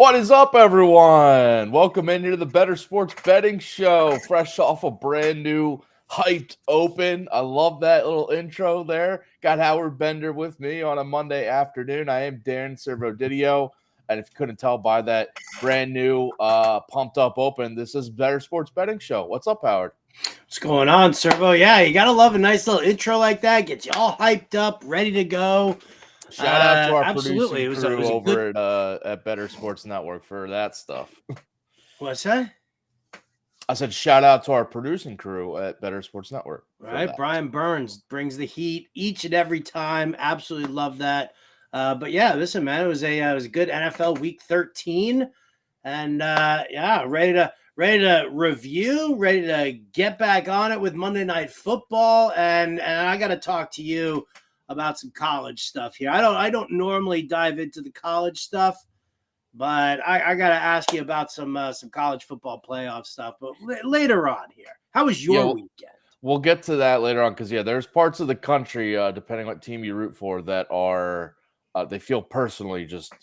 What is up, everyone? Welcome in here to the Bettor Sports Betting Show, fresh off a brand new hyped open. I love that little intro there. Got Howard Bender with me on a Monday afternoon. I am Dan Servodidio, and if you couldn't tell by that brand new pumped up open, this is Bettor Sports Betting Show. What's up, Howard? What's going on, Servo? Yeah, you gotta love a nice little intro like that. Gets you all hyped up, ready to go. Shout out to our absolutely. producing crew over at Bettor Sports Network for that stuff. What's that? I said shout out to our producing crew at Bettor Sports Network. Right, Brian Burns brings the heat each and every time. Absolutely love that. But yeah, listen, man, it was a good NFL Week 13, and ready to review, ready to get back on it with Monday Night Football, and I got to talk to you about some college stuff here. I don't normally dive into the college stuff, but I got to ask you about some college football playoff stuff. But later on here, how was your weekend? We'll get to that later on because there's parts of the country, depending what team you root for, that are they feel personally just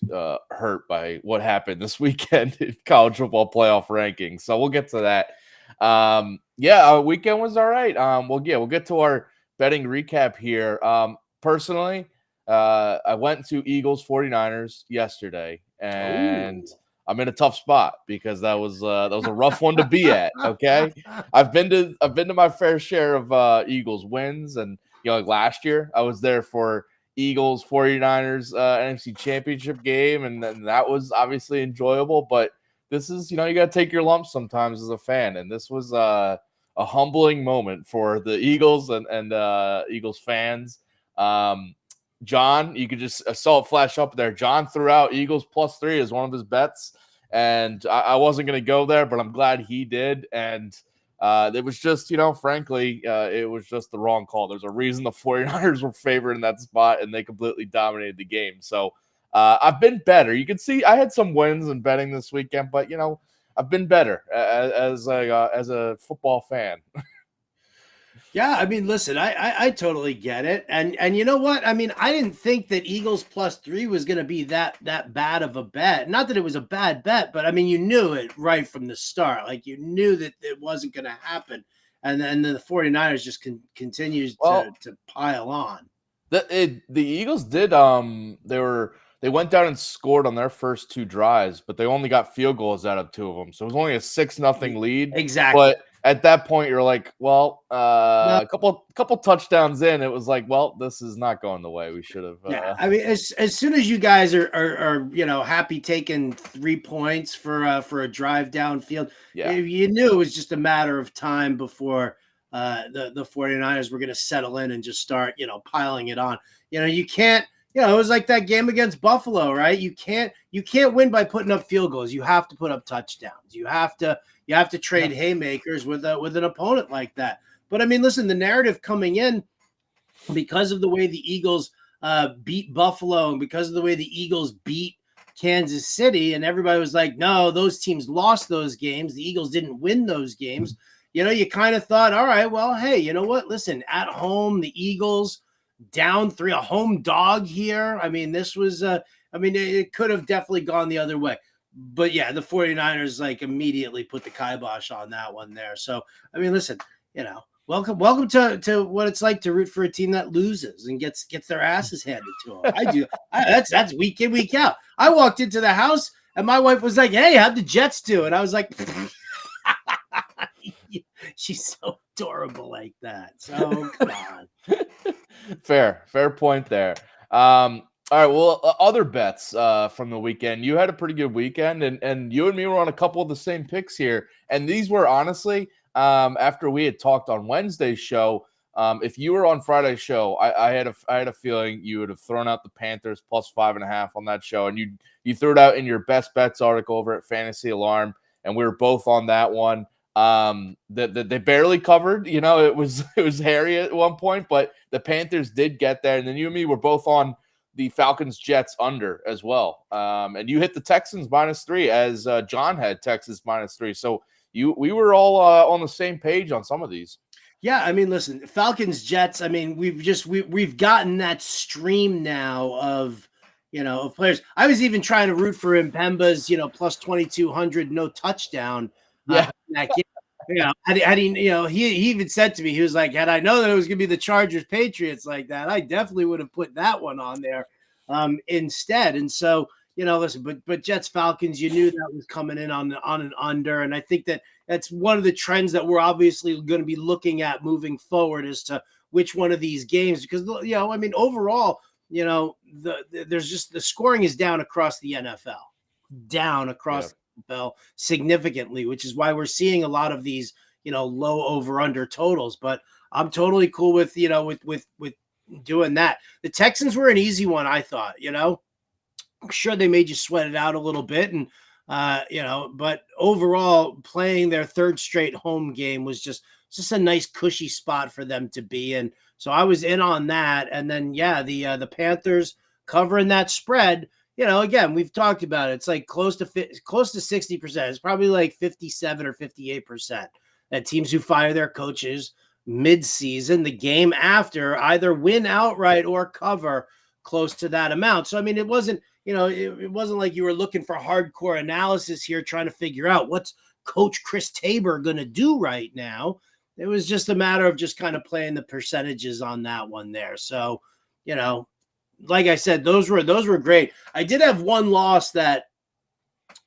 hurt by what happened this weekend in college football playoff rankings. So we'll get to that. Our weekend was all right. We'll get to our betting recap here. Personally, I went to Eagles 49ers yesterday, and I'm in a tough spot because that was a rough one to be at. Okay, I've been to my fair share of Eagles wins, and like last year I was there for Eagles 49ers NFC Championship game, and that was obviously enjoyable. But this is you got to take your lumps sometimes as a fan, and this was a humbling moment for the Eagles and Eagles fans. John, you could just saw it flash up there. John threw out Eagles +3 as one of his bets, and I wasn't going to go there, but I'm glad he did. And it was just, frankly, it was just the wrong call. There's a reason the 49ers were favored in that spot, and they completely dominated the game. So I've been better. You can see I had some wins in betting this weekend, but I've been better as a football fan. Yeah, I mean, listen, I totally get it. And you know what? I mean, I didn't think that Eagles +3 was going to be that bad of a bet. Not that it was a bad bet, but I mean, you knew it right from the start. Like you knew that it wasn't going to happen. And then the 49ers just continues to pile on. The Eagles did they went down and scored on their first two drives, but they only got field goals out of two of them. So it was only a 6-0 lead. Exactly. But at that point, you're like, a couple touchdowns in, it was like, well, this is not going the way we should have. Yeah, I mean, as soon as you guys are happy taking 3 points for a drive downfield, you knew it was just a matter of time before the 49ers were going to settle in and just start piling it on. You can't. It was like that game against Buffalo, right? You can't win by putting up field goals. You have to put up touchdowns. You have to trade haymakers with an opponent like that. But I mean, listen, the narrative coming in because of the way the Eagles beat Buffalo and because of the way the Eagles beat Kansas City, and everybody was like, no, those teams lost those games. The Eagles didn't win those games. You kind of thought, all right, well, hey, you know what? Listen, at home, the Eagles down 3, a home dog here. I mean, this was it could have definitely gone the other way. But yeah, the 49ers like immediately put the kibosh on that one there. So, I mean, listen, welcome to what it's like to root for a team that loses and gets their asses handed to them. I do. That's week in, week out. I walked into the house and my wife was like, "Hey, how'd the Jets do?" And I was like, she's so adorable like that. So come on. Fair point there. All right. Well, other bets from the weekend. You had a pretty good weekend, and you and me were on a couple of the same picks here. And these were honestly, after we had talked on Wednesday's show, if you were on Friday's show, I had a feeling you would have thrown out the Panthers +5.5 on that show, and you threw it out in your best bets article over at Fantasy Alarm, and we were both on that one. That they barely covered. It was hairy at one point, but the Panthers did get there, and then you and me were both on the Falcons Jets under as well. And you hit the Texans -3 as John had Texas -3. So we were all on the same page on some of these. Yeah, I mean, listen, Falcons Jets. I mean, we've gotten that stream now of of players. I was even trying to root for Mbemba's, plus 2,200, no touchdown. Yeah. In that game. Had he, he even said to me, he was like, had I known that it was going to be the Chargers Patriots like that, I definitely would have put that one on there instead. And so, listen, but Jets Falcons, you knew that was coming in on an under. And I think that's one of the trends that we're obviously going to be looking at moving forward as to which one of these games, because, overall, there's just the scoring is down across the NFL, significantly, which is why we're seeing a lot of these, low over under totals. But I'm totally cool with, with doing that. The Texans were an easy one, I thought. I'm sure they made you sweat it out a little bit, and but overall, playing their third straight home game was just a nice cushy spot for them to be in. So I was in on that, and then the Panthers covering that spread. Again, we've talked about it. It's like close to 60%. It's probably like 57 or 58% that teams who fire their coaches mid-season, the game after, either win outright or cover close to that amount. So, I mean, it wasn't, it wasn't like you were looking for hardcore analysis here, trying to figure out what's Coach Chris Tabor going to do right now. It was just a matter of just kind of playing the percentages on that one there. So, like I said, those were great. I did have one loss that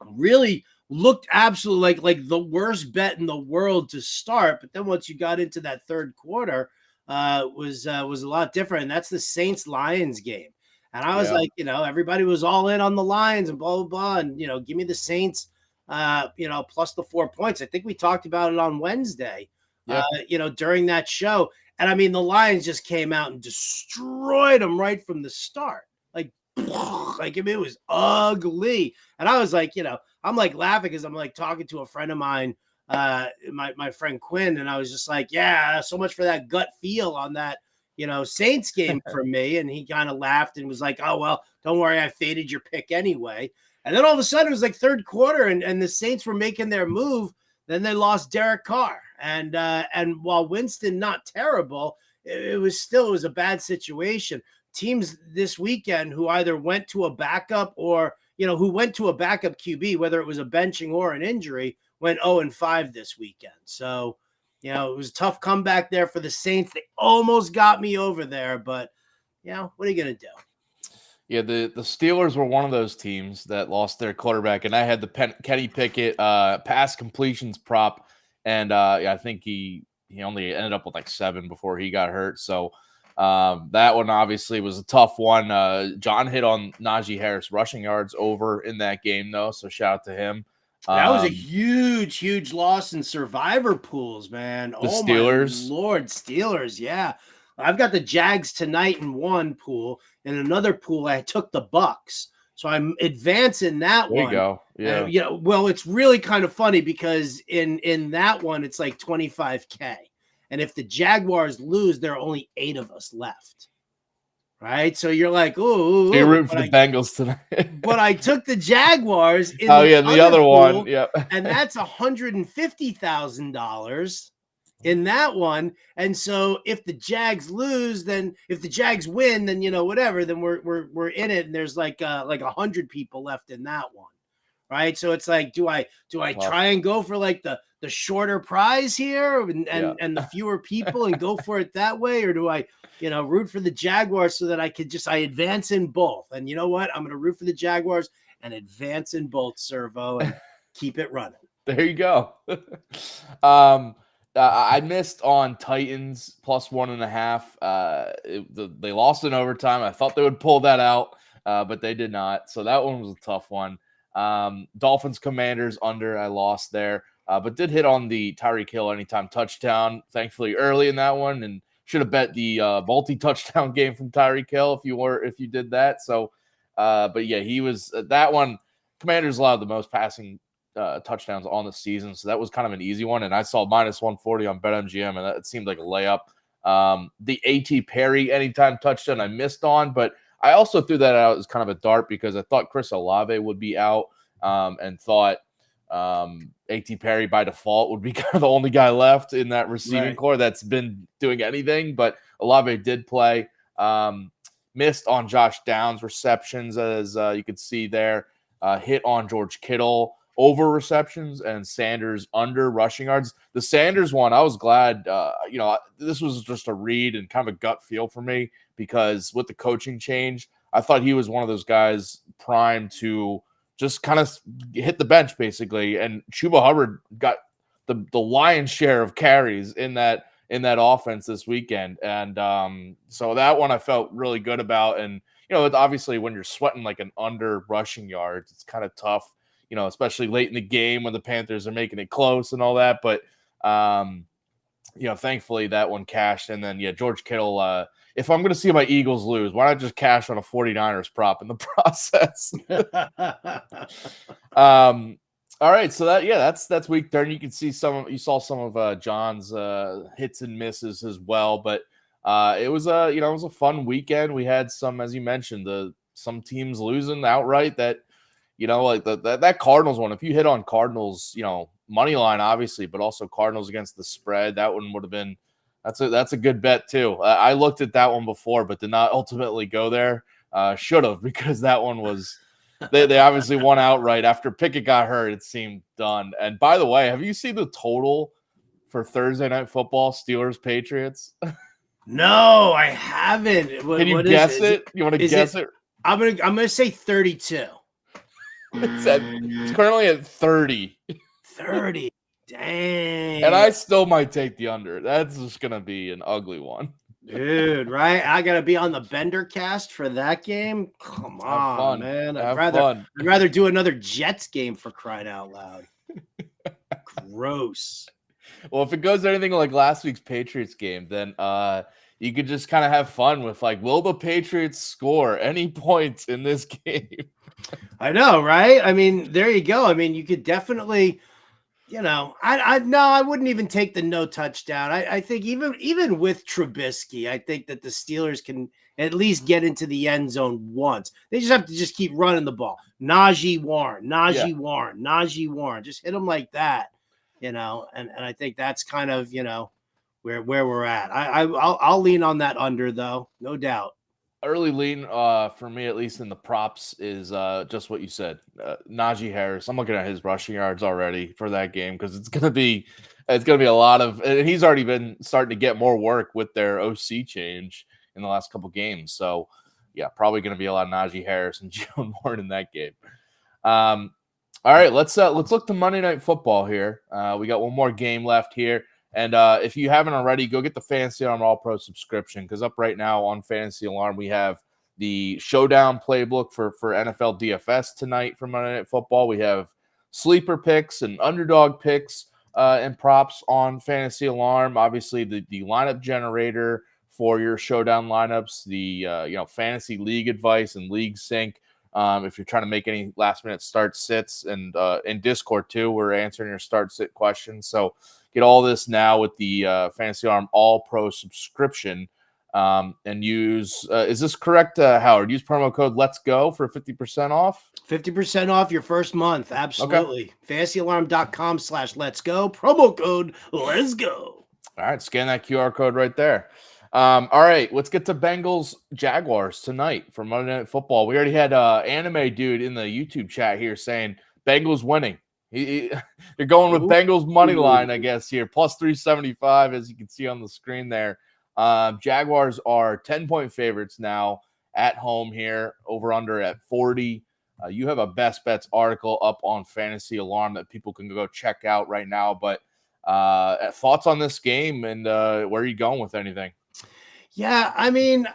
really looked absolutely like the worst bet in the world to start, but then once you got into that third quarter, was a lot different, and that's the Saints-Lions game. And I was like, everybody was all in on the Lions and blah blah blah, and give me the Saints, plus the 4 points. I think we talked about it on Wednesday, during that show. And I mean, the Lions just came out and destroyed them right from the start. Like it was ugly. And I was like, I'm like laughing because I'm like talking to a friend of mine, my friend Quinn, and I was just like, yeah, so much for that gut feel on that, Saints game for me. And he kind of laughed and was like, oh, well, don't worry, I faded your pick anyway. And then all of a sudden it was like third quarter and the Saints were making their move. Then they lost Derek Carr. And while Winston not terrible, it was a bad situation. Teams this weekend who either went to a backup or, who went to a backup QB, whether it was a benching or an injury, went 0-5 this weekend. So, it was a tough comeback there for the Saints. They almost got me over there, but, what are you going to do? Yeah, the Steelers were one of those teams that lost their quarterback, and I had the Kenny Pickett pass completions prop, and I think he only ended up with like 7 before he got hurt. So that one obviously was a tough one. John hit on Najee Harris rushing yards over in that game, though, so shout out to him. That was a huge loss in survivor pools, man. The Steelers? My Lord, Steelers, yeah. I've got the Jags tonight in one pool. In another pool, I took the Bucks. So I'm advancing that one. There you go. Yeah. Well, it's really kind of funny because in that one, it's like 25K. And if the Jaguars lose, there are only 8 of us left. Right? So you're like, ooh. You're rooting for the Bengals tonight. But I took the Jaguars in the other one. Yeah. And that's $150,000 in that one. And so if the Jags lose, then if the Jags win, then whatever, then we're in it, and there's like 100 people left in that one. Right? So it's like, do I try and go for like the shorter prize here and the fewer people and go for it that way, or do I root for the Jaguars so that I advance in both? And you know what? I'm going to root for the Jaguars and advance in both, Servo, and keep it running. There you go. I missed on Titans plus 1.5. They lost in overtime. I thought they would pull that out, but they did not. So that one was a tough one. Dolphins Commanders under. I lost there, but did hit on the Tyreek Hill anytime touchdown, thankfully early in that one, and should have bet the multi-touchdown game from Tyreek Hill if you did that. So, but yeah, he was that one. Commanders allowed the most passing touchdowns on the season, so that was kind of an easy one. And I saw minus 140 on BetMGM, and that seemed like a layup. The A.T. Perry anytime touchdown I missed on, but I also threw that out as kind of a dart because I thought Chris Olave would be out, and thought A.T. Perry by default would be kind of the only guy left in that receiving core that's been doing anything. But Olave did play. missed on Josh Downs receptions, as you could see there. Hit on George Kittle over receptions, and Sanders under rushing yards. The Sanders one, I was glad, this was just a read and kind of a gut feel for me, because with the coaching change, I thought he was one of those guys primed to just kind of hit the bench, basically. And Chuba Hubbard got the lion's share of carries in that offense this weekend. And so that one I felt really good about. And, obviously when you're sweating like an under rushing yards, it's kind of tough, especially late in the game when the Panthers are making it close and all that. But, thankfully that one cashed. And then, George Kittle, if I'm going to see my Eagles lose, why not just cash on a 49ers prop in the process? All right. So that's week 30. You can see you saw some of John's hits and misses as well, but it was a fun weekend. We had some, as you mentioned, some teams losing outright that, like that Cardinals one. If you hit on Cardinals, money line obviously, but also Cardinals against the spread, that one would have been, that's a good bet too. I looked at that one before, but did not ultimately go there. Should have, because that one was, they obviously won outright after Pickett got hurt. It seemed done. And by the way, have you seen the total for Thursday Night Football, Steelers Patriots? No, I haven't. Can you guess it? You want to guess it? I'm gonna say 32. It's currently at 30. 30. Dang. And I still might take the under. That's just gonna be an ugly one. Dude, right? I gotta be on the Bender cast for that game. Come on, man. I'd rather do another Jets game, for crying out loud. Gross. Well, if it goes anything like last week's Patriots game, then you could just kind of have fun with, like, will the Patriots score any points in this game? I know, right? I mean, there you go. I mean, you could definitely, I wouldn't even take the no touchdown. I think even with Trubisky, I think that the Steelers can at least get into the end zone once. They just have to just keep running the ball. Najee Warren. Just hit them like that, and I think that's kind of, where we're at. I'll lean on that under, though, no doubt. Early lean for me, at least in the props, is just what you said. Najee Harris. I'm looking at his rushing yards already for that game, because it's gonna be a lot of, and he's already been starting to get more work with their OC change in the last couple games. So yeah, probably gonna be a lot of Najee Harris and Jalen Warren in that game. All right, let's look to Monday Night Football here. We got one more game left here. And if you haven't already, go get the Fantasy Alarm All-Pro subscription, because up right now on Fantasy Alarm, we have the Showdown playbook for NFL DFS tonight for Monday Night Football. We have sleeper picks and underdog picks and props on Fantasy Alarm. Obviously, the lineup generator for your Showdown lineups, the fantasy league advice and league sync. If you're trying to make any last-minute start-sits, and in Discord, too, we're answering your start-sit questions. So get all this now with the Fantasy Alarm All-Pro subscription, and use is this correct, Howard? Use promo code Let's Go for 50% off? 50% off your first month. Absolutely. Okay. FantasyAlarm.com/Let's Go. Promo code Let's Go. All right. Scan that QR code right there. All right, let's get to Bengals Jaguars tonight for Monday Night Football. We already had Anime Dude in the YouTube chat here saying Bengals winning. They're going with Bengals money line, I guess, here. Plus 375, as you can see on the screen there. Jaguars are 10-point favorites now at home here, over under at 40. You have a Best Bets article up on Fantasy Alarm that people can go check out right now. But thoughts on this game, and where are you going with anything? Yeah, I mean,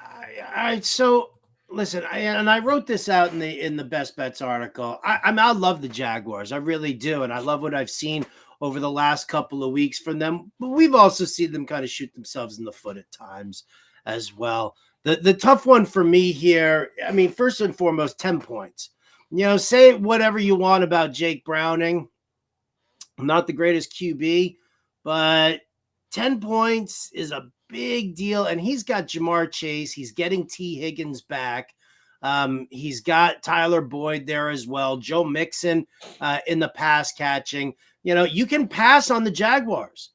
so listen, I wrote this out in the Best Bets article. I love the Jaguars, I really do, and I love what I've seen over the last couple of weeks from them. But we've also seen them kind of shoot themselves in the foot at times as well. The tough one for me here, I mean, first and foremost, 10 points. Say whatever you want about Jake Browning. I'm not the greatest QB, but 10 points is a big deal, and he's got Jamar Chase. He's getting T. Higgins back. He's got Tyler Boyd there as well. Joe Mixon in the pass catching. You can pass on the Jaguars.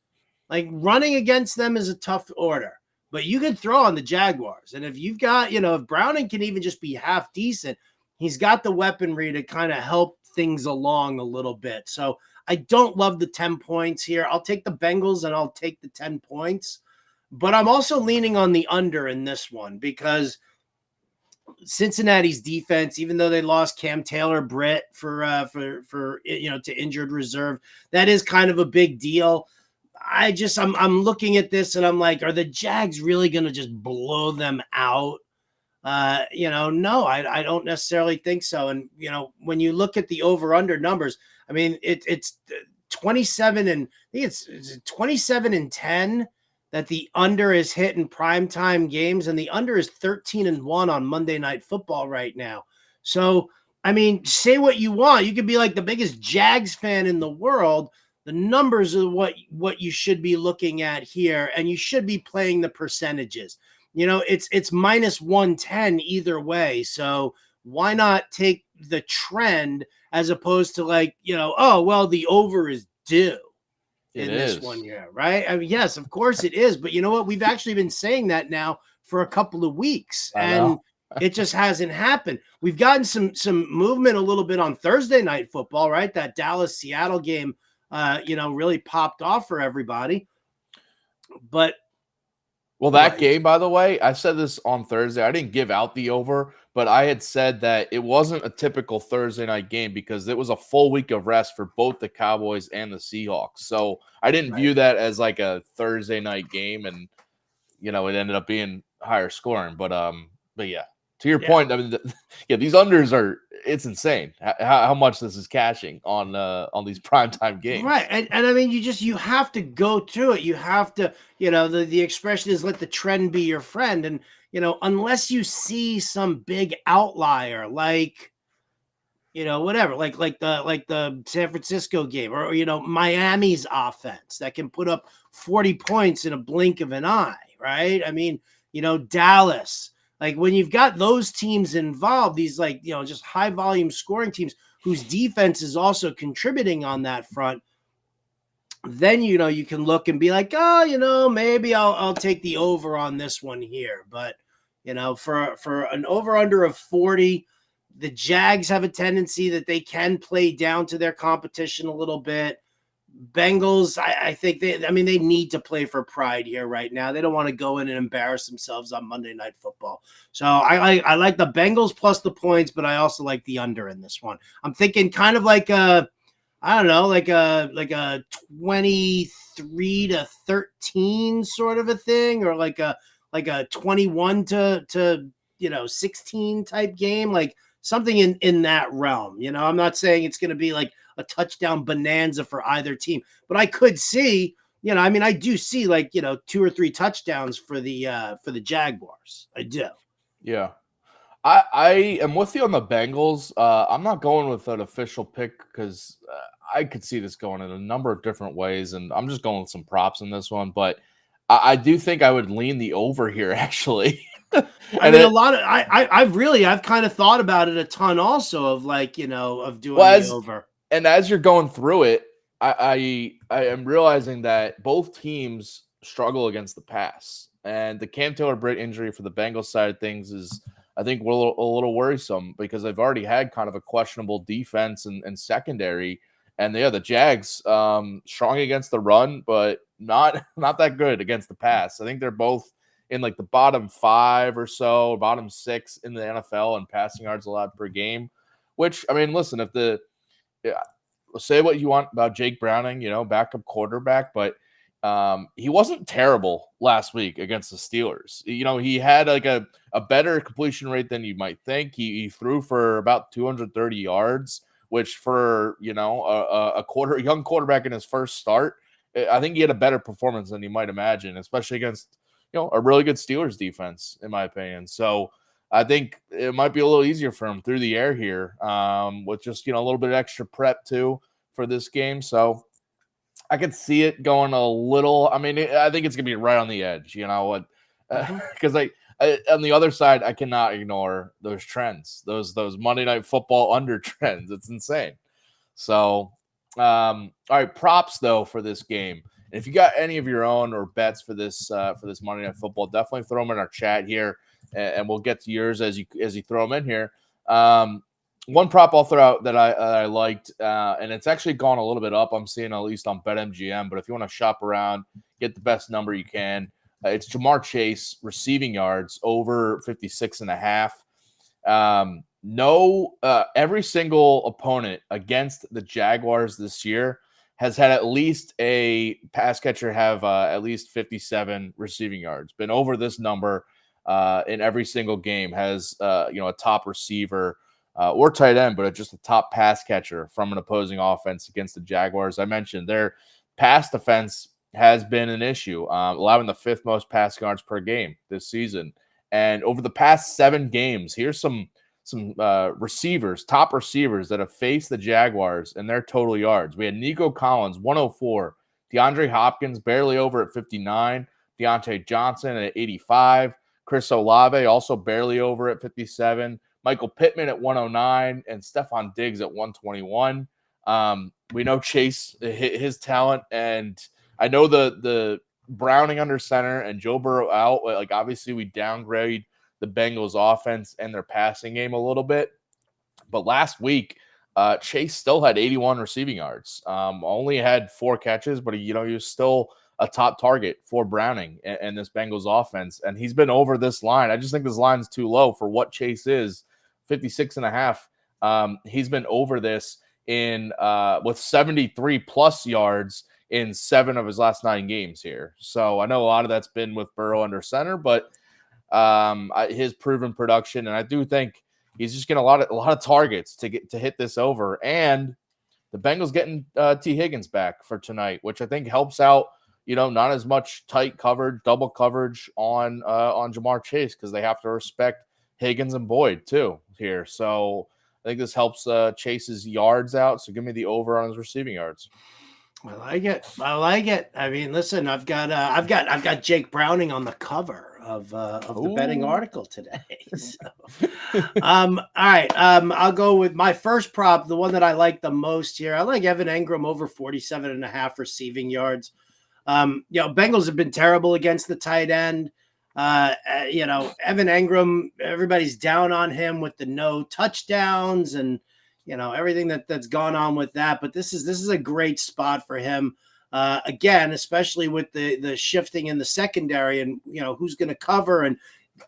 Like, running against them is a tough order. but you can throw on the Jaguars. And if you've got, if Browning can even just be half decent, he's got the weaponry to kind of help things along a little bit. So I don't love the 10 points here. I'll take the Bengals and I'll take the 10 points. But I'm also leaning on the under in this one because Cincinnati's defense, even though they lost Cam Taylor-Britt for to injured reserve, that is kind of a big deal. I'm looking at this and I'm like, are the Jags really going to just blow them out? No, I don't necessarily think so. And, when you look at the over-under numbers, I mean, it's 27 and I think it's 27 and 10 that the under is hit in primetime games, and the under is 13-1 on Monday Night Football right now. So, I mean, say what you want. You could be like the biggest Jags fan in the world. The numbers are what you should be looking at here, and you should be playing the percentages. It's minus 110 either way. So why not take the trend as opposed to the over is due in this one year, right? I mean, yes, of course it is. But you know what? We've actually been saying that now for a couple of weeks, and it just hasn't happened. We've gotten some movement a little bit on Thursday Night Football, right? That Dallas-Seattle game, really popped off for everybody. But that game, by the way, I said this on Thursday. I didn't give out the over, but I had said that it wasn't a typical Thursday night game because it was a full week of rest for both the Cowboys and the Seahawks. So I didn't view that as like a Thursday night game, and it ended up being higher scoring. But yeah, to your point, I mean, these unders it's insane how much this is cashing on these primetime games. Right. And I mean, you have to go through it. You have to, the expression is let the trend be your friend. And, unless you see some big outlier, like, whatever, like the San Francisco game or Miami's offense that can put up 40 points in a blink of an eye. Right. I mean, Dallas, like when you've got those teams involved, these just high volume scoring teams whose defense is also contributing on that front, then, you can look and be like, oh, maybe I'll take the over on this one here. But, for an over under of 40, the Jags have a tendency that they can play down to their competition a little bit. Bengals, I think they need to play for pride here right now. They don't want to go in and embarrass themselves on Monday Night Football. So I like the Bengals plus the points, but I also like the under in this one. I'm thinking kind of like a 23-13 sort of a thing, or like a 21 to 16 type game, like something in that realm. I'm not saying it's going to be like a touchdown bonanza for either team, but I could see, I do see 2 or 3 touchdowns for the Jaguars. I do. Yeah. I am with you on the Bengals. I'm not going with an official pick because I could see this going in a number of different ways, and I'm just going with some props in this one. But I do think I would lean the over here, actually. I've kind of thought about it a ton also of of doing the over. And as you're going through it, I am realizing that both teams struggle against the pass. And the Cam Taylor-Britt injury for the Bengals side of things is, I think, a little worrisome because they've already had kind of a questionable defense and secondary. And the Jags strong against the run, but not that good against the pass. I think they're both in like the bottom 5 or so, bottom 6 in the NFL in passing yards allowed per game. Which, I mean, listen, say what you want about Jake Browning, backup quarterback, but he wasn't terrible last week against the Steelers. He had like a better completion rate than you might think. He threw for about 230 yards, which for, a young quarterback in his first start, I think he had a better performance than you might imagine, especially against, a really good Steelers defense, in my opinion. So I think it might be a little easier for him through the air here with just, a little bit of extra prep too for this game. So I could see it going a little. I mean, I think it's going to be right on the edge, because on the other side, I cannot ignore those trends, those Monday Night Football under trends. It's insane. So, all right, props though for this game. And if you got any of your own or bets for this Monday Night Football, definitely throw them in our chat here, and we'll get to yours as you throw them in here. One prop I'll throw out that I liked, and it's actually gone a little bit up. I'm seeing at least on BetMGM, but if you want to shop around, get the best number you can. It's Jamar Chase receiving yards over 56.5. Every single opponent against the Jaguars this year has had at least a pass catcher have at least 57 receiving yards. Been over this number in every single game. Has a top receiver or tight end, but just a top pass catcher from an opposing offense against the Jaguars. I mentioned their pass defense has been an issue, allowing the 5th most pass yards per game this season. And over the past 7 games, here's some receivers, top receivers that have faced the Jaguars and their total yards. We had Nico Collins, 104, DeAndre Hopkins barely over at 59, Deontay Johnson at 85, Chris Olave also barely over at 57, Michael Pittman at 109, and Stephon Diggs at 121. We know Chase, his talent, and I know the Browning under center and Joe Burrow out. Like, obviously, we downgrade the Bengals offense and their passing game a little bit. But last week, Chase still had 81 receiving yards. Only had 4 catches, but he was still a top target for Browning and this Bengals offense. And he's been over this line. I just think this line's too low for what Chase is, 56.5. He's been over this in with 73 plus yards in 7 of his last 9 games here. So I know a lot of that's been with Burrow under center, but his proven production, and I do think he's just getting a lot of targets to hit this over. And the Bengals getting T. Higgins back for tonight, which I think helps out. Not as much tight coverage, double coverage on Jamar Chase, because they have to respect Higgins and Boyd too here. So I think this helps Chase's yards out. So give me the over on his receiving yards. I like it. I mean, listen, I've got Jake Browning on the cover of the betting article today. So, all right. I'll go with my first prop, the one that I like the most here. I like Evan Engram over 47.5 receiving yards. Bengals have been terrible against the tight end. Evan Engram, everybody's down on him with the no touchdowns and everything that's gone on with that. But this is a great spot for him. Again, especially with the shifting in the secondary and, who's going to cover, and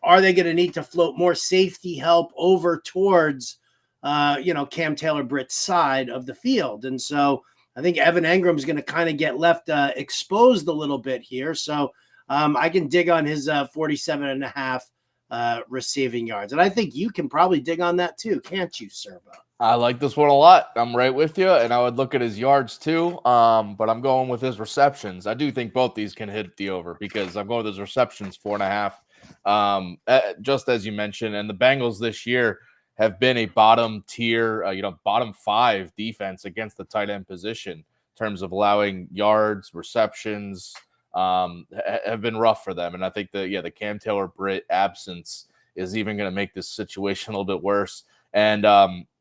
are they going to need to float more safety help over towards, Cam Taylor-Britt's side of the field. And so I think Evan Engram is going to kind of get left exposed a little bit here. So I can dig on his 47.5 receiving yards. And I think you can probably dig on that too, can't you, Servo? I like this one a lot. I'm right with you, and I would look at his yards too, but I'm going with his receptions. I do think both these can hit the over, because I'm going with his receptions 4.5. Just as you mentioned, and the Bengals this year have been a bottom tier, bottom 5 defense against the tight end position in terms of allowing yards, receptions, have been rough for them. And I think the Cam Taylor-Britt absence is even going to make this situation a little bit worse. And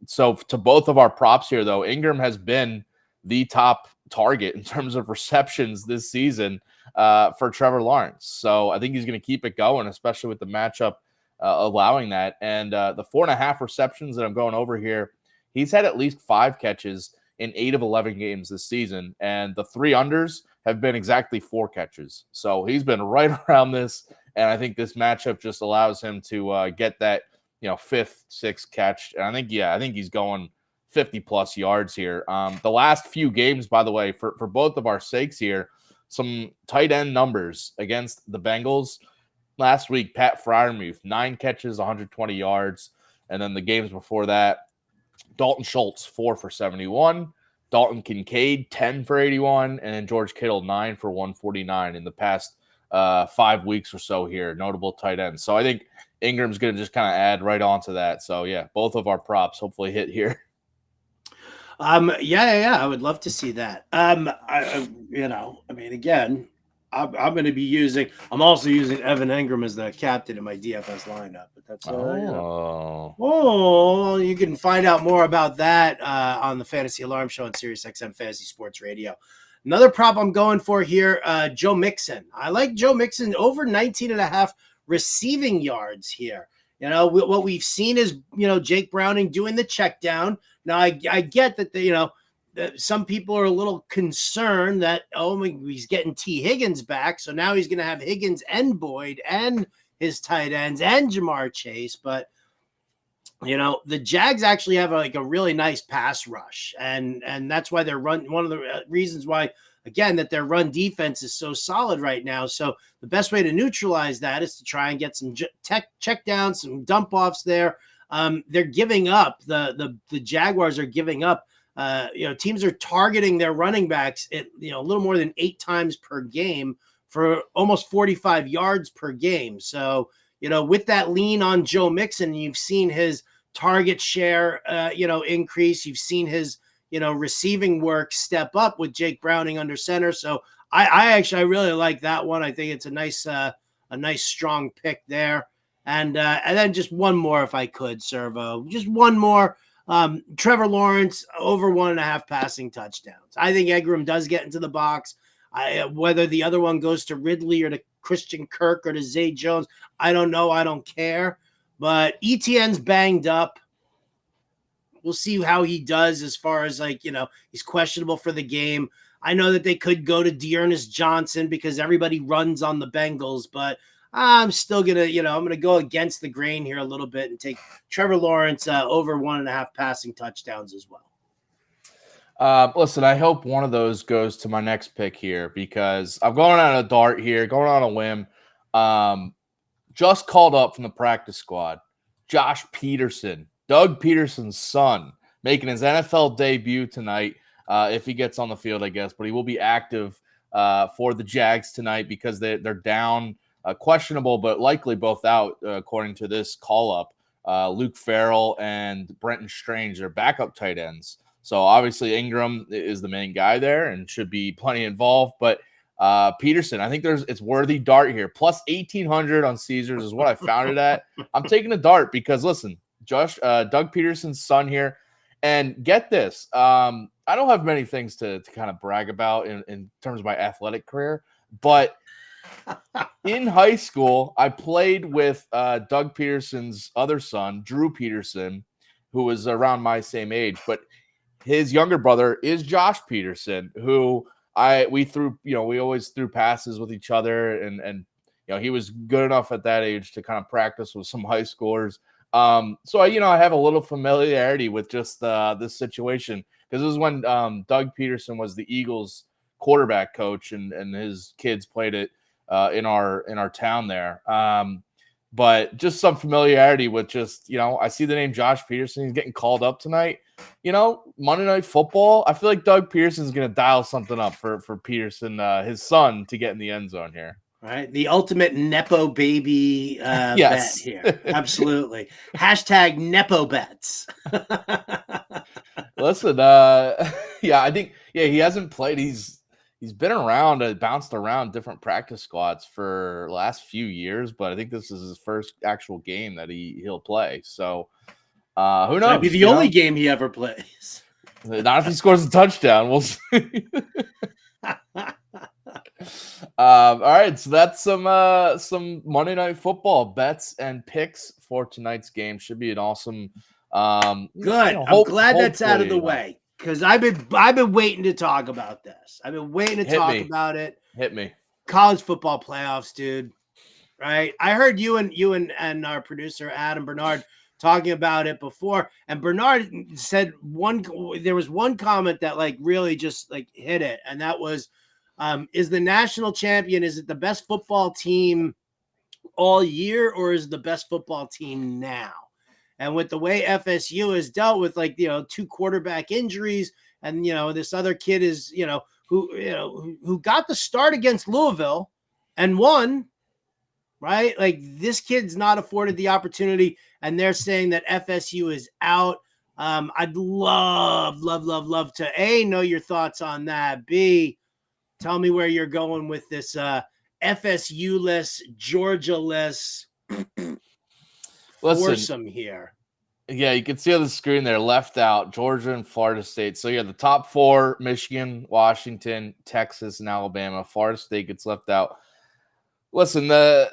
so to both of our props here, though, Engram has been the top target in terms of receptions this season for Trevor Lawrence. So I think he's going to keep it going, especially with the matchup allowing that. And the 4.5 receptions that I'm going over here, he's had at least 5 catches in 8 of 11 games this season. And the 3 unders have been exactly 4 catches. So he's been right around this. And I think this matchup just allows him to get that 5th, 6th catch. And I think he's going 50 plus yards here. The last few games, by the way, for both of our sakes here, some tight end numbers against the Bengals. Last week, Pat Freiermuth, 9 catches, 120 yards. And then the games before that, Dalton Schultz, 4 for 71. Dalton Kincaid, 10 for 81. And then George Kittle, 9 for 149 in the past 5 weeks or so here. Notable tight ends. So I think Ingram's going to just kind of add right onto that. So, yeah, both of our props hopefully hit here. Yeah. I would love to see that. Again, I'm going to be I'm also using Evan Engram as the captain in my DFS lineup. But that's you can find out more about that on the Fantasy Alarm Show on SiriusXM Fantasy Sports Radio. Another prop I'm going for here, Joe Mixon. I like Joe Mixon over 19.5 receiving yards here. What we've seen is, Jake Browning doing the check down. Now, I get that, that some people are a little concerned that, he's getting T. Higgins back. So now he's going to have Higgins and Boyd and his tight ends and Jamar Chase. But, the Jags actually have a really nice pass rush. And that's why one of the reasons why, again, that their run defense is so solid right now. So the best way to neutralize that is to try and get some check downs, some dump offs there. They're giving up. The Jaguars are giving up. Teams are targeting their running backs at, a little more than 8 times per game for almost 45 yards per game. So, with that lean on Joe Mixon, you've seen his target share, increase. You've seen his, receiving work step up with Jake Browning under center. So I really like that one. I think it's a nice strong pick there. And then just one more, if I could, Servo, just one more. Trevor Lawrence over 1.5 passing touchdowns. I think Egram does get into the box. Whether the other one goes to Ridley or to Christian Kirk or to Zay Jones, I don't know. I don't care. But ETN's banged up. We'll see how he does as far as he's questionable for the game. I know that they could go to Dearness Johnson because everybody runs on the Bengals, but I'm still going to, I'm going to go against the grain here a little bit and take Trevor Lawrence over 1.5 passing touchdowns as well. Listen, I hope one of those goes to my next pick here because I'm going on a dart here, going on a whim. Just called up from the practice squad, Josh Peterson, Doug Peterson's son, making his NFL debut tonight. If he gets on the field, I guess, but he will be active for the Jags tonight because they're down, questionable, but likely both out, according to this call-up. Luke Farrell and Brenton Strange, their backup tight ends. So obviously Ingram is the main guy there and should be plenty involved. But Peterson, I think it's worthy dart here. Plus 1,800 on Caesars is what I found it at. I'm taking a dart because, listen, Doug Peterson's son here. And get this, I don't have many things to kind of brag about in terms of my athletic career, but in high school, I played with Doug Peterson's other son, Drew Peterson, who was around my same age, but his younger brother is Josh Peterson, who we always threw passes with each other, and he was good enough at that age to kind of practice with some high schoolers. So I have a little familiarity with just this situation because this is when Doug Peterson was the Eagles quarterback coach, and his kids played it in our town there. But just some familiarity with just, I see the name Josh Peterson. He's getting called up tonight. Monday Night Football, I feel like Doug Peterson's going to dial something up for Peterson, his son, to get in the end zone here. Right. The ultimate Nepo baby yes. bet here. Absolutely. Hashtag Nepo bets. Listen, I think, he hasn't played. He's been around, bounced around different practice squads for the last few years, but I think this is his first actual game that he'll play. So who knows? Might be the only game he ever plays. Not if he scores a touchdown. We'll see. All right, so that's some Monday Night Football bets and picks for tonight's game. Should be an awesome. Good. I'm glad that's out of the way because I've been waiting to talk about this. I've been waiting to talk about it. Hit me. College football playoffs, dude. Right? I heard you and our producer Adam Bernard talking about it before, and Bernard said there was one comment that really just hit it, and that was, is the national champion, is it the best football team all year, or is it the best football team now? And with the way FSU has dealt with 2 quarterback injuries, and this other kid is who got the start against Louisville and won, right? This kid's not afforded the opportunity, and they're saying that FSU is out. I'd love to A, know your thoughts on that. B, tell me where you're going with this FSU-less, Georgia-less foursome here. Yeah, you can see on the screen there, left out, Georgia and Florida State. So, yeah, the top 4, Michigan, Washington, Texas, and Alabama. Florida State gets left out. Listen, to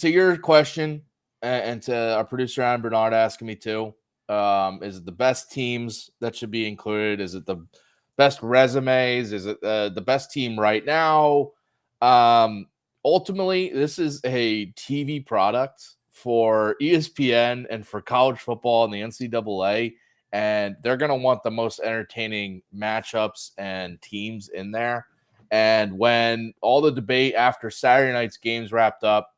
your question, and to our producer, Adam Bernard, asking me too, is it the best teams that should be included? Is it the best resumes? Is it the best team right now? Ultimately, this is a TV product for ESPN and for college football and the NCAA, and they're going to want the most entertaining matchups and teams in there. And when all the debate after Saturday night's games wrapped up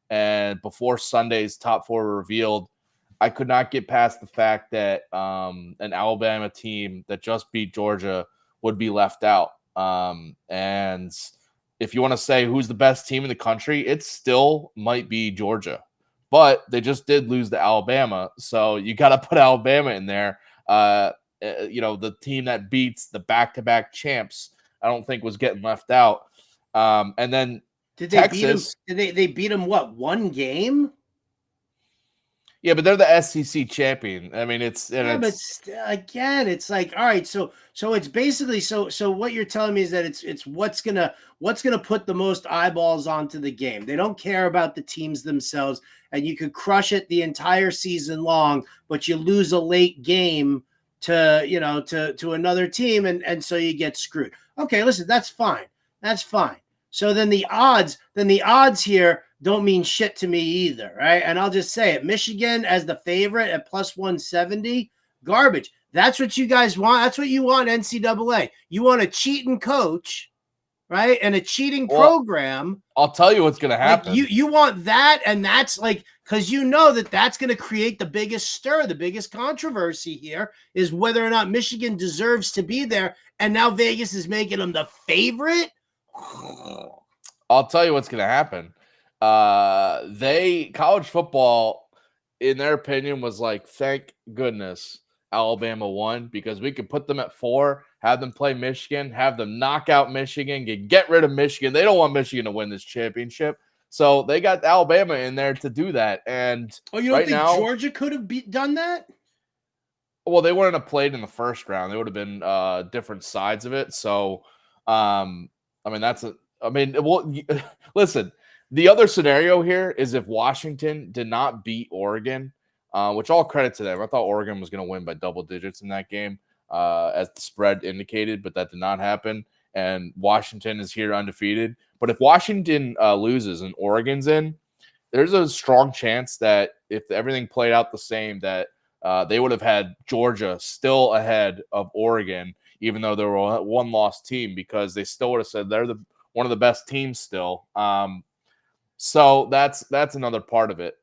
and before Sunday's top 4 were revealed, I could not get past the fact that an Alabama team that just beat Georgia would be left out. And if you want to say who's the best team in the country, it still might be Georgia. But they just did lose to Alabama, so you got to put Alabama in there. The team that beats the back-to-back champs, I don't think was getting left out. And then did they Texas, beat them? They beat them what, 1 game? Yeah, but they're the SEC champion. I mean, it's like, all right, so it's basically so what you're telling me is that it's what's gonna put the most eyeballs onto the game. They don't care about the teams themselves, and you could crush it the entire season long, but you lose a late game to another team, and so you get screwed. Okay, listen, that's fine. So then the odds here don't mean shit to me either, right? And I'll just say it. Michigan as the favorite at plus 170, garbage. That's what you guys want. That's what you want, NCAA. You want a cheating coach, right? And a cheating program. I'll tell you what's going to happen. Like you want that, and that's like, because you know that's going to create the biggest stir, the biggest controversy here is whether or not Michigan deserves to be there, and now Vegas is making them the favorite. I'll tell you what's going to happen. College football, in their opinion, was like, thank goodness Alabama won, because we could put them at 4, have them play Michigan, have them knock out Michigan, get rid of Michigan. They don't want Michigan to win this championship. So they got Alabama in there to do that. And you don't think Georgia could have done that? Well, they wouldn't have played in the first round. They would have been different sides of it. So, listen, the other scenario here is if Washington did not beat Oregon, which all credit to them. I thought Oregon was going to win by double digits in that game, as the spread indicated, but that did not happen. And Washington is here undefeated. But if Washington loses and Oregon's in, there's a strong chance that if everything played out the same, that they would have had Georgia still ahead of Oregon, even though they were a one-loss team, because they still would have said they're one of the best teams still. So that's another part of it.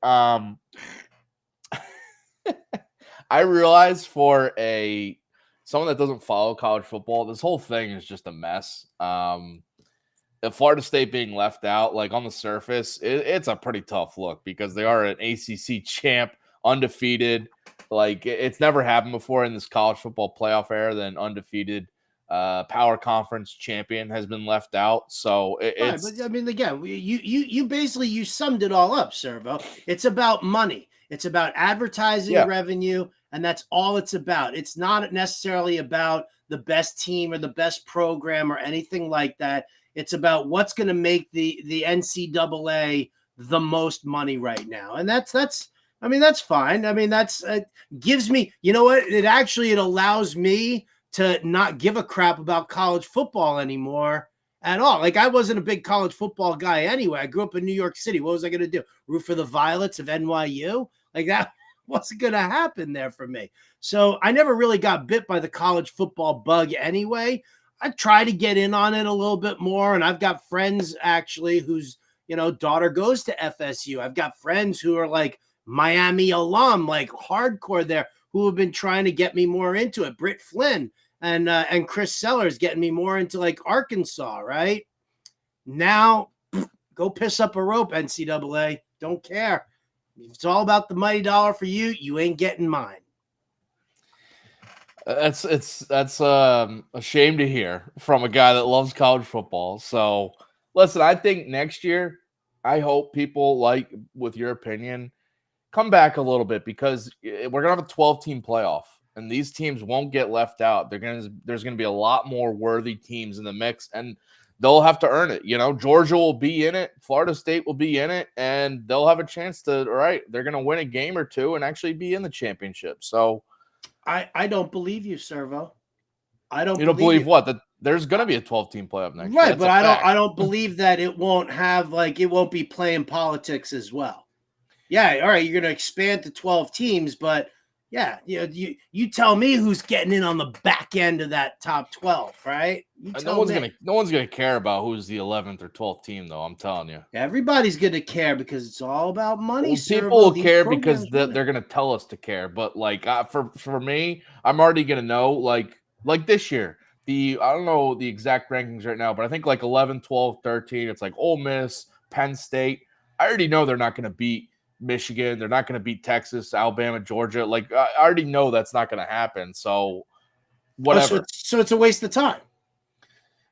I realize for someone that doesn't follow college football, this whole thing is just a mess. If Florida State being left out, like on the surface, it's a pretty tough look because they are an ACC champ, undefeated. Like it's never happened before in this college football playoff era that an undefeated power conference champion has been left out. So it's. Right, but I mean, again, you basically summed it all up, Servo. It's about money. It's about advertising revenue, and that's all it's about. It's not necessarily about the best team or the best program or anything like that. It's about what's going to make the NCAA the most money right now, and that's fine. I mean, that's gives me, you know what? It allows me to not give a crap about college football anymore at all. Like I wasn't a big college football guy anyway. I grew up in New York City. What was I going to do? Root for the Violets of NYU? Like that wasn't going to happen there for me. So I never really got bit by the college football bug anyway. I try to get in on it a little bit more. And I've got friends actually whose, daughter goes to FSU. I've got friends who are like Miami alum, like hardcore there, who have been trying to get me more into it. Britt Flynn and Chris Sellers getting me more into like Arkansas, right? Now, go piss up a rope, NCAA. Don't care. If it's all about the mighty dollar for you, you ain't getting mine. That's a shame to hear from a guy that loves college football. So, listen, I think next year, I hope people, like with your opinion, come back a little bit because we're going to have a 12-team playoff, and these teams won't get left out. There's going to be a lot more worthy teams in the mix, and they'll have to earn it. Georgia will be in it. Florida State will be in it, and they'll have a chance to, they're going to win a game or two and actually be in the championship. So I don't believe you, Servo. I don't. You don't believe what? That there's going to be a 12-team playoff next year. Right, but I don't believe that it won't be playing politics as well. Yeah, all right, you're going to expand to 12 teams, but yeah, you tell me who's getting in on the back end of that top 12, right? No one's gonna care about who's the 11th or 12th team, though. I'm telling you, everybody's gonna care because it's all about money. People will care because they're gonna tell us to care. But for me, I'm already gonna know. Like this year, I don't know the exact rankings right now, but I think 11, 12, 13. It's Ole Miss, Penn State. I already know they're not gonna beat Michigan. They're not going to beat Texas, Alabama, Georgia. I already know that's not going to happen. So whatever. So it's a waste of time.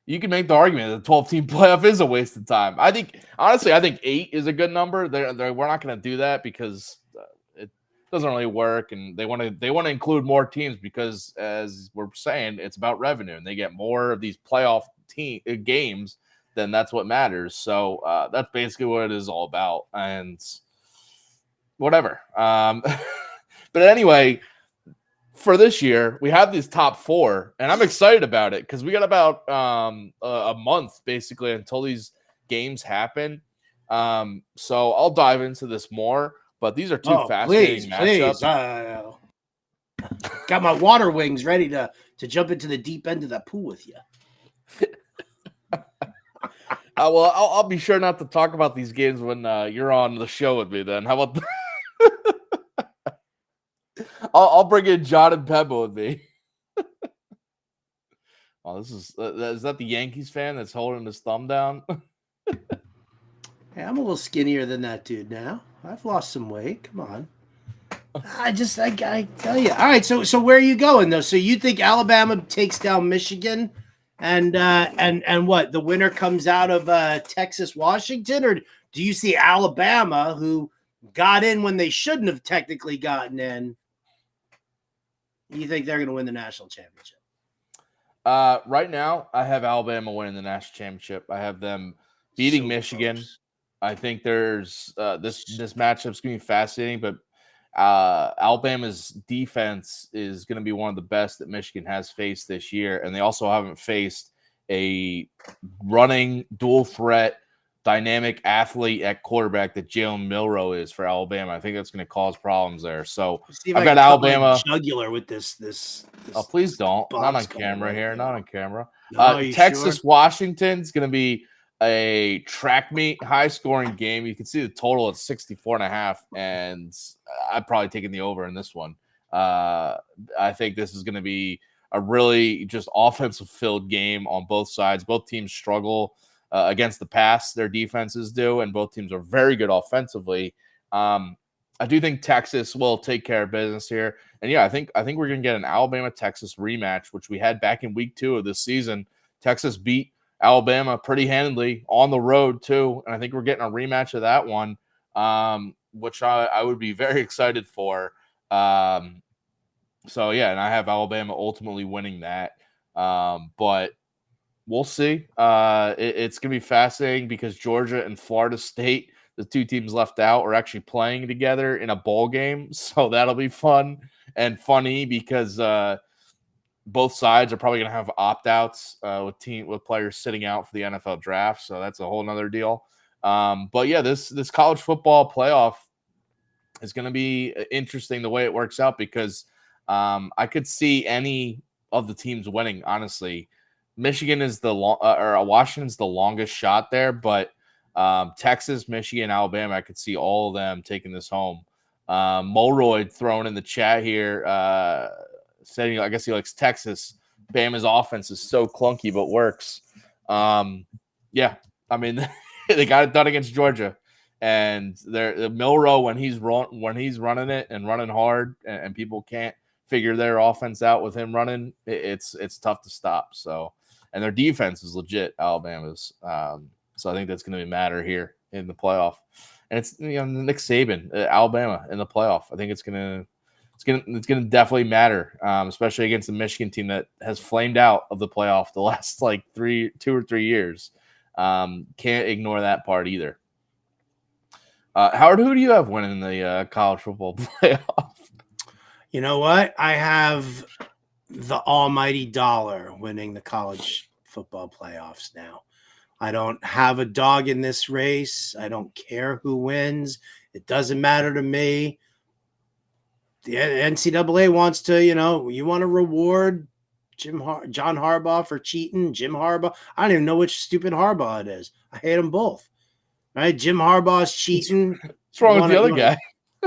You can make the argument that the 12-team playoff is a waste of time. I think 8 is a good number. We're not going to do that because it doesn't really work, and they want to include more teams because, as we're saying, it's about revenue, and they get more of these playoff games. Then that's what matters. So that's basically what it is all about, and whatever. But anyway, for this year, we have these top 4, and I'm excited about it because we got about a month basically until these games happen. So I'll dive into this more, but these are two fascinating matchups. Got my water wings ready to jump into the deep end of that pool with you. Well, I'll be sure not to talk about these games when you're on the show with me then. How about that? I'll bring in John and Pebble with me. Oh, is that the Yankees fan that's holding his thumb down? Hey, I'm a little skinnier than that dude now. I've lost some weight. Come on. I tell you. All right, so where are you going though? So you think Alabama takes down Michigan, and what? The winner comes out of Texas, Washington, or do you see Alabama, who got in when they shouldn't have technically gotten in? You think they're going to win the national championship? Right now, I have Alabama winning the national championship. I have them beating Michigan. Close. I think there's this matchup's going to be fascinating, but Alabama's defense is going to be one of the best that Michigan has faced this year, and they also haven't faced a running dual threat dynamic athlete at quarterback that Jalen Milroe is for Alabama. I think that's going to cause problems there. So I've got Alabama jugular with this. Oh, please don't. Not on camera here. Not on camera. Texas, Washington is going to be a track meet, high scoring game. You can see the total at 64.5, and I've probably taken the over in this one. I think this is going to be a really just offensive filled game on both sides. Both teams struggle against the pass, their defenses do, and both teams are very good offensively. I do think Texas will take care of business here, and yeah, I think we're gonna get an Alabama-Texas rematch, which we had back in week 2 of this season. Texas beat Alabama pretty handily on the road too, and I think we're getting a rematch of that one, which I would be very excited for. So yeah, and I have Alabama ultimately winning that, but we'll see. It's going to be fascinating because Georgia and Florida State, the two teams left out, are actually playing together in a bowl game. So that'll be fun and funny because both sides are probably going to have opt-outs with players sitting out for the NFL draft. So that's a whole nother deal. But yeah, this college football playoff is going to be interesting the way it works out because I could see any of the teams winning, honestly. Michigan is Washington's the longest shot there, but Texas, Michigan, Alabama, I could see all of them taking this home. Molroyd thrown in the chat here, saying I guess he likes Texas. Bama's offense is so clunky, but works. Yeah, I mean they got it done against Georgia, and Milroe when he's running it and running hard, and people can't figure their offense out with him running, it's tough to stop. So. And their defense is legit, Alabama's. So I think that's going to matter here in the playoff. and it's Nick Saban, Alabama in the playoff. I think it's gonna definitely matter, especially against the Michigan team that has flamed out of the playoff the last like 2 or 3 years. Can't ignore that part either. Howard, who do you have winning the college football playoff? You know what? I have the almighty dollar winning the college football playoffs now. I don't have a dog in this race. I don't care who wins. It doesn't matter to me. The NCAA wants to, you want to reward John Harbaugh for cheating. Jim Harbaugh. I don't even know which stupid Harbaugh it is. I hate them both. Right? Jim Harbaugh's cheating. What's wrong with the other guy?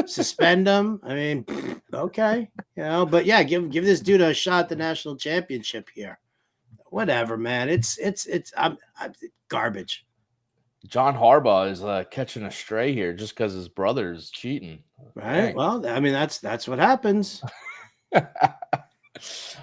Suspend him. I mean, okay, but yeah, give this dude a shot at the national championship here. Whatever, man. It's I'm garbage. John Harbaugh is catching a stray here just because his brother is cheating. Right. Dang. Well, I mean, that's what happens.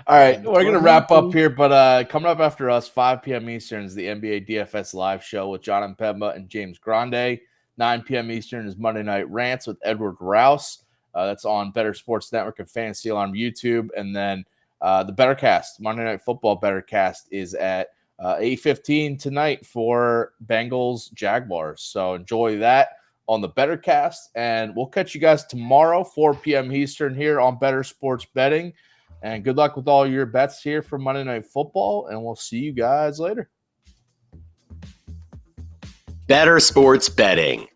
All right, we're going to wrap up here, but coming up after us, 5 p.m. Eastern is the NBA DFS live show with John Mpemba and James Grande. 9 p.m. Eastern is Monday Night Rants with Edward Rouse. That's on Bettor Sports Network and Fantasy Alarm YouTube. And then the Bettorcast, Monday Night Football Bettorcast, is at 8:15 tonight for Bengals Jaguars. So enjoy that on the Bettorcast. And we'll catch you guys tomorrow, 4 p.m. Eastern here on Bettor Sports Betting. And good luck with all your bets here for Monday Night Football, and we'll see you guys later. Bettor Sports Betting